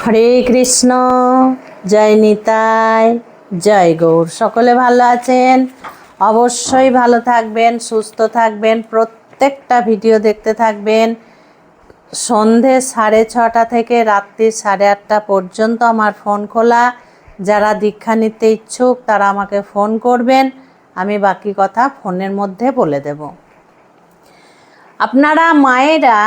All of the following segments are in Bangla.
হরে কৃষ্ণ, জয় নিতাই, জয় গৌর। সকলে ভালো আছেন? অবশ্যই ভালো থাকবেন, সুস্থ থাকবেন, প্রত্যেকটা ভিডিও দেখতে থাকবেন। সন্ধে 6:30 থেকে রাত্রি 8:30 পর্যন্ত আমার ফোন খোলা। যারা দীক্ষা নিতে ইচ্ছুক তারা আমাকে ফোন করবেন, আমি বাকি কথা ফোনের মধ্যে বলে দেব। আপনারা মায়েরা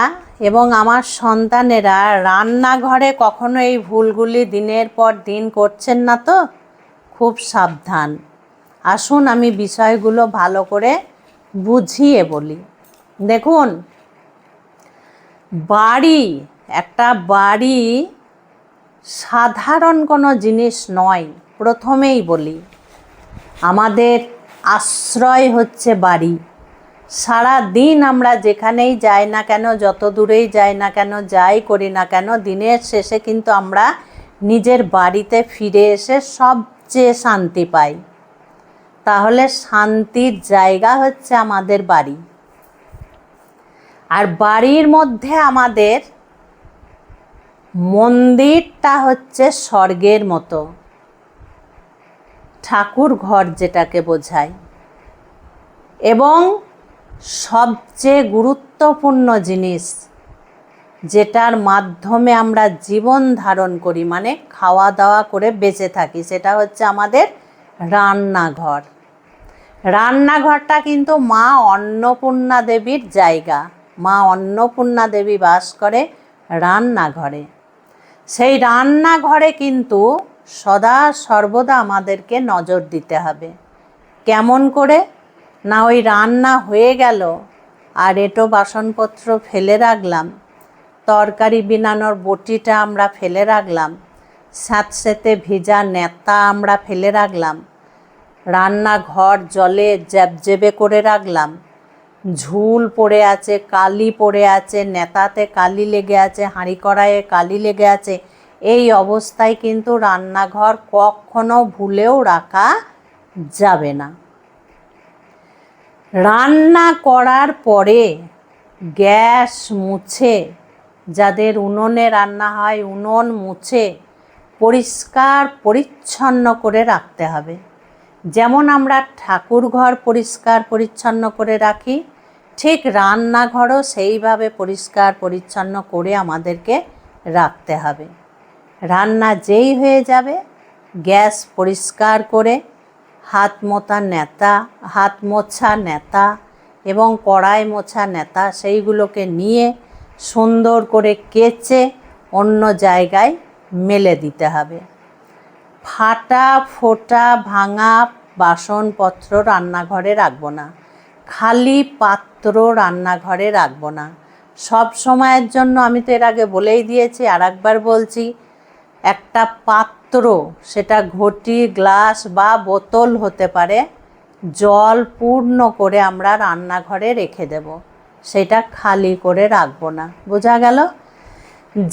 এবং আমার সন্তানেরা রান্নাঘরে কখনো এই ভুলগুলি দিনের পর দিন করছেন না তো? খুব সাবধান। আসুন আমি বিষয়গুলো ভালো করে বুঝিয়ে বলি। দেখুন, একটা বাড়ি সাধারণ কোনো জিনিস নয়। প্রথমেই বলি, আমাদের আশ্রয় হচ্ছে বাড়ি। সারা দিন আমরা যেখানেই যাই না কেন, যত দূরেই যাই না কেন, যাই করি না কেন, দিনের শেষে কিন্তু আমরা নিজের বাড়িতে ফিরে এসে সবচেয়ে শান্তি পাই। তাহলে শান্তির জায়গা হচ্ছে আমাদের বাড়ি। আর বাড়ির মধ্যে আমাদের মন্দিরটা হচ্ছে স্বর্গের মতো, ঠাকুর ঘর যেটাকে বোঝায়। এবং সবচেয়ে গুরুত্বপূর্ণ জিনিস যেটার মাধ্যমে আমরা জীবন ধারণ করি, মানে খাওয়া দাওয়া করে বেঁচে থাকি, সেটা হচ্ছে আমাদের রান্নাঘর। রান্নাঘরটা কিন্তু মা অন্নপূর্ণা দেবীর জায়গা। মা অন্নপূর্ণা দেবী বাস করে রান্নাঘরে। সেই রান্নাঘরে কিন্তু সদা সর্বদা আমাদেরকে নজর দিতে হবে। কেমন করে? না, ওই রান্না হয়ে গেল আর এঁটো বাসনপত্র ফেলে রাখলাম, তরকারি বিনানোর বটিটা আমরা ফেলে রাখলাম, স্যাঁতসেঁতে ভিজা নেতা আমরা ফেলে রাখলাম, রান্নাঘর জলে জ্যাবজ্যাবে করে রাখলাম, ঝুল পড়ে আছে, কালি পড়ে আছে, নেতাতে কালি লেগে আছে, হাঁড়ি কড়াইয়ে কালি লেগে আছে। এই অবস্থায় কিন্তু রান্নাঘর কখনো ভুলেও রাখা যাবে না। রান্না করার পরে গ্যাস মুছে, যাদের উনুনে রান্না হয় উনুন মুছে পরিষ্কার পরিচ্ছন্ন করে রাখতে হবে। যেমন আমরা ঠাকুর ঘর পরিষ্কার পরিচ্ছন্ন করে রাখি, ঠিক রান্নাঘরও সেইভাবে পরিষ্কার পরিচ্ছন্ন করে আমাদেরকে রাখতে হবে। রান্না যেই হয়ে যাবে, গ্যাস পরিষ্কার করে হাত মোছা নেতা এবং কড়াই মোছা নেতা সেইগুলোকে নিয়ে সুন্দর করে কেচে অন্য জায়গায় মেলে দিতে হবে। ফাটা ফোটা ভাঙা বাসনপত্র রান্নাঘরে রাখবো না, খালি পাত্র রান্নাঘরে রাখবো না। সব সময়ের জন্য, আমি তো এর আগে বলেই দিয়েছি, আর একবার বলছি, একটা পাত্র, সেটা ঘটি, গ্লাস বা বোতল হতে পারে, জল পূর্ণ করে আমরা রান্নাঘরে রেখে দেব, সেটা খালি করে রাখবো না। বোঝা গেল?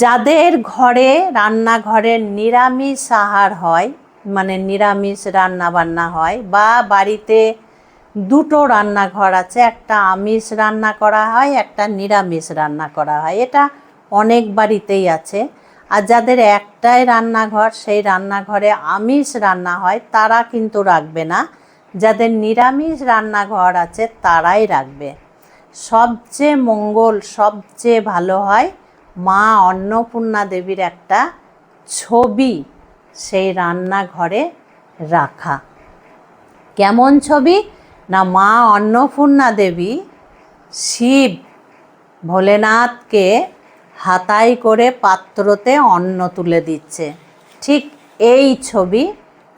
যাদের ঘরে রান্নাঘরে নিরামিষ আহার হয়, মানে নিরামিষ রান্না বান্না হয়, বা বাড়িতে দুটো রান্নাঘর আছে, একটা আমিষ রান্না করা হয়, একটা নিরামিষ রান্না করা হয়, এটা অনেক বাড়িতেই আছে। আর যাদের একটাই রান্নাঘর, সেই রান্নাঘরে আমিষ রান্না হয়, তারা কিন্তু রাখবে না। যাদের নিরামিষ রান্নাঘর আছে তারাই রাখবে। সবচেয়ে মঙ্গল, সবচেয়ে ভালো হয় মা অন্নপূর্ণা দেবীর একটা ছবি সেই রান্নাঘরে রাখা। কেমন ছবি? না, মা অন্নপূর্ণা দেবী শিব ভোলেনাথকে হাতায় করে পাত্রতে অন্ন তুলে দিচ্ছে, ঠিক এই ছবি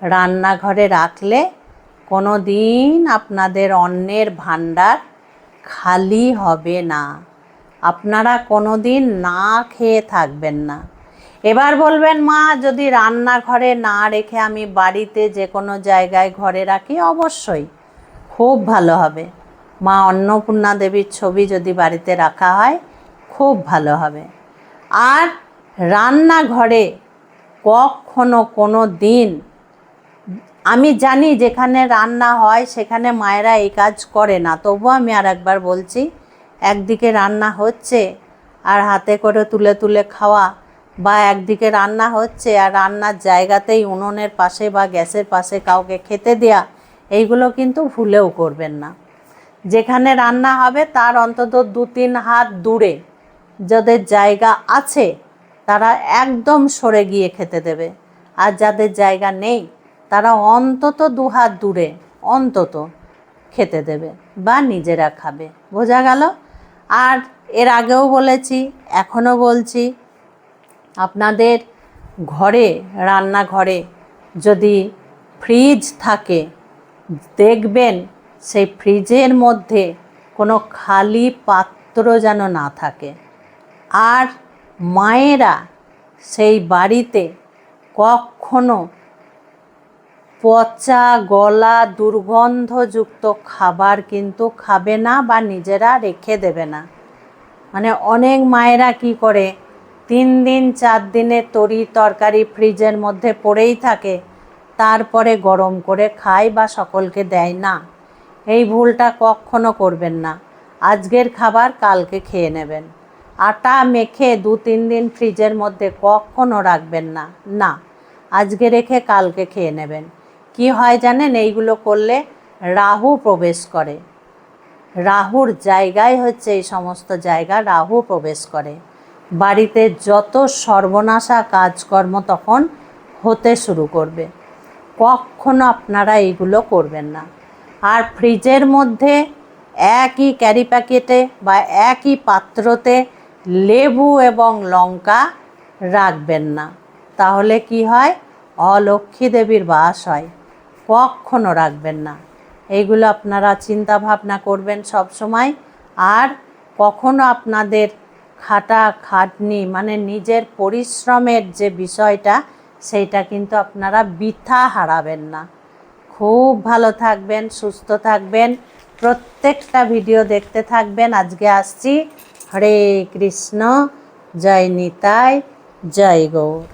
রান্নাঘরে রাখলে কোনো দিন আপনাদের অন্নের ভাণ্ডার খালি হবে না। আপনারা কোনো দিন না খেয়ে থাকবেন না। এবার বলবেন, মা যদি রান্নাঘরে না রেখে আমি বাড়িতে যে কোনো জায়গায় ঘরে রাখি? অবশ্যই, খুব ভালো হবে। মা অন্নপূর্ণা দেবীর ছবি যদি বাড়িতে রাখা হয় খুব ভালো হবে। আর রান্নাঘরে কখনো কোনো দিন, আমি জানি যেখানে রান্না হয় সেখানে মায়েরা এই কাজ করে না, তবুও আমি আর একবার বলছি, একদিকে রান্না হচ্ছে আর হাতে করে তুলে তুলে খাওয়া, বা একদিকে রান্না হচ্ছে আর রান্নার জায়গাতেই উনুনের পাশে বা গ্যাসের পাশে কাউকে খেতে দেয়া, এইগুলো কিন্তু ভুলেও করবেন না। যেখানে রান্না হবে তার অন্তত 2-3 হাত দূরে যাদের জায়গা আছে তারা একদম সরে গিয়ে খেতে দেবে, আর যাদের জায়গা নেই তারা অন্তত 2 হাত দূরে অন্তত খেতে দেবে বা নিজেরা খাবে। বোঝা গেল? আর এর আগেও বলেছি, এখনও বলছি, আপনাদের ঘরে, রান্নাঘরে যদি ফ্রিজ থাকে, দেখবেন সেই ফ্রিজের মধ্যে কোনো খালি পাত্র যেন না থাকে। আর মায়েরা সেই বাড়িতে কখনো পচা গলা দুর্গন্ধযুক্ত খাবার কিন্তু খাবে না বা নিজেরা রেখে দেবে না। মানে অনেক মায়েরা কি করে, 3 দিন 4 দিনের তরকারি ফ্রিজের মধ্যে পড়েই থাকে, তারপরে গরম করে খায় বা সকলকে দেয় না। এই ভুলটা কখনো করবেন না। আজকের খাবার কালকে খেয়ে নেবেন। আটা মেখে 2-3 দিন ফ্রিজের মধ্যে কখনো রাখবেন না, না, আজকে রেখে কালকে খেয়ে নেবেন। কি হয় জানেন, এইগুলো করলে রাহু প্রবেশ করে। রাহুর জায়গায় হচ্ছে এই সমস্ত জায়গা, রাহু প্রবেশ করে। বাড়িতে যত সর্বনাশা কাজকর্ম তখন হতে শুরু করবে। কখনো আপনারা এইগুলো করবেন না। আর ফ্রিজের মধ্যে একই ক্যারি প্যাকেটে বা একই পাত্রতে লেবু এবং লঙ্কা রাখবেন না। তাহলে কি হয়, অলক্ষ্মী দেবীর বাস হয়। কখনো রাখবেন না। এইগুলো আপনারা চিন্তা ভাবনা করবেন সব সময়। আর কখনো আপনাদের খাটনি মানে নিজের পরিশ্রমের যে বিষয়টা, সেইটা কিন্তু আপনারা বৃথা হারাবেন না। খুব ভালো থাকবেন, সুস্থ থাকবেন, প্রত্যেকটা ভিডিও দেখতে থাকবেন। আজকে আসছি। হরে কৃষ্ণ, জয় নিতাই, জয় গৌর।